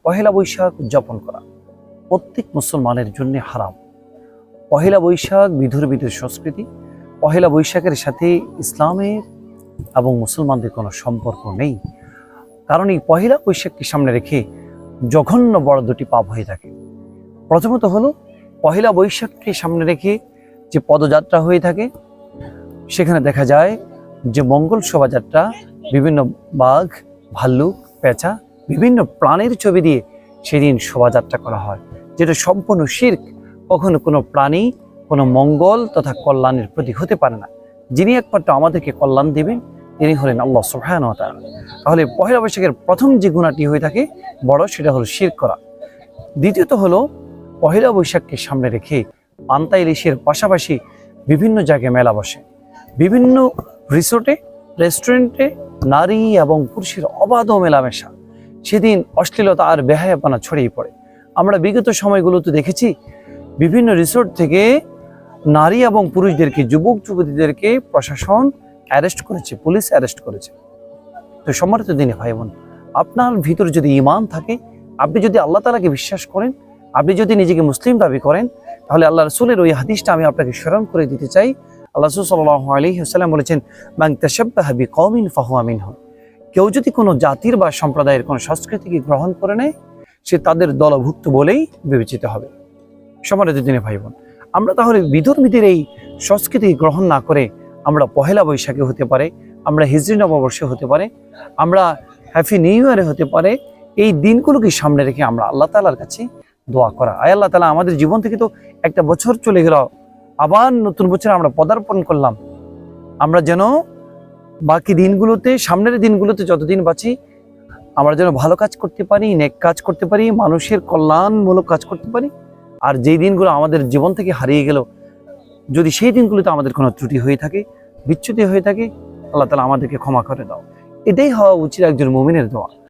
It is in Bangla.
পহেলা বৈশাখ উদযাপন করা প্রত্যেক মুসলমানের জন্য হারাম। পহেলা বৈশাখ বিধর্মীদের সংস্কৃতি। পহেলা বৈশাখের সাথে ইসলামের এবং মুসলমানদের কোনো সম্পর্ক নেই। কারণ এই পহেলা বৈশাখকে সামনে রেখে জঘন্য বড় দুটি পাপ হয়ে থাকে। প্রথমত হলো পহেলা বৈশাখকে সামনে রেখে যে পদযাত্রা হয়ে থাকে, সেখানে দেখা যায় যে মঙ্গল শোভাযাত্রা বিভিন্ন বাঘ, ভাল্লুক, পেঁচা, বিভিন্ন প্রাণীর ছবি দিয়ে সেদিন শোভাযাত্রা করা হয়, যেটা সম্পূর্ণ শিরক। কখনো কোনো প্রাণী কোনো মঙ্গল তথা কল্যাণের প্রতীক হতে পারে না। যিনি একমাত্র আমাদেরকে কল্যাণ দেবেন তিনি হলেন আল্লাহ সুবহানাহু ওয়া তাআলা। তাহলে পহেলা বৈশাখের প্রথম যে গুণাটি হয়ে থাকে বড়, সেটা হলো শিরক করা। দ্বিতীয়ত হলো পহেলা বৈশাখকে সামনে রেখে পান্তা ইলিশের পাশাপাশি বিভিন্ন জায়গায় মেলা বসে। বিভিন্ন রিসোর্টে, রেস্টুরেন্টে নারী এবং পুরুষের অবাধ মেলামেশা। সেদিন অশ্লীলতা আর বেহায়াপনা ছড়িয়ে পড়ে। আমরা বিগত সময়গুলোতে দেখেছি বিভিন্ন রিসোর্ট থেকে নারী এবং পুরুষদেরকে, যুবক যুবতীদেরকে প্রশাসন অ্যারেস্ট করেছে, পুলিশ অ্যারেস্ট করেছে। তো সম্মানিত দিনী ভাই বোন, আপনার ভিতরে যদি ঈমান থাকে, আপনি যদি আল্লাহ তাআলাকে বিশ্বাস করেন, আপনি যদি নিজেকে মুসলিম দাবি করেন, তাহলে আল্লাহ রাসূলের ওই হাদিসটা আমি আপনাকে স্মরণ করে দিতে চাই। আল্লাহ রাসূল সাল্লাল্লাহু আলাইহি ওয়াসাল্লাম বলেছেন, মান তাশাব্বাহা বিকওমিন ফাহুয়া মিনহুম। কেউ যদি কোনো জাতির বা সম্প্রদায়ের কোনো সংস্কৃতিকে গ্রহণ করে নেয়, সে তাদের দলভুক্ত বলেই বিবেচিত হবে। সম্মানিত দিনী ভাই বোন, আমরা তাহলে বিধর্মীদের এই সংস্কৃতি গ্রহণ না করে আমরা পহেলা বৈশাখে হতে পারে, আমরা হিজরি নববর্ষে হতে পারে, আমরা হ্যাপি নিউ ইয়ারে হতে পারে, এই দিনগুলোকে সামনে রেখে আমরা আল্লাহ তাআলার কাছে দোয়া করা। আয় আল্লাহ তাআলা, আমাদের জীবন থেকে তো একটা বছর চলে গেল, আবার নতুন বছরে আমরা পদার্পণ করলাম। আমরা যেন বাকি দিনগুলোতে, সামনের দিনগুলোতে যতদিন বাঁচি, আমরা যেন ভালো কাজ করতে পারি, নেক কাজ করতে পারি, মানুষের কল্যাণমূলক কাজ করতে পারি। আর যেই দিনগুলো আমাদের জীবন থেকে হারিয়ে গেল, যদি সেই দিনগুলোতে আমাদের কোনো ত্রুটি হয়ে থাকে, বিচ্যুতি হয়ে থাকে, আল্লাহ তাআলা আমাদেরকে ক্ষমা করে দাও। এটাই হওয়া উচিত একজন মুমিনের দোয়া।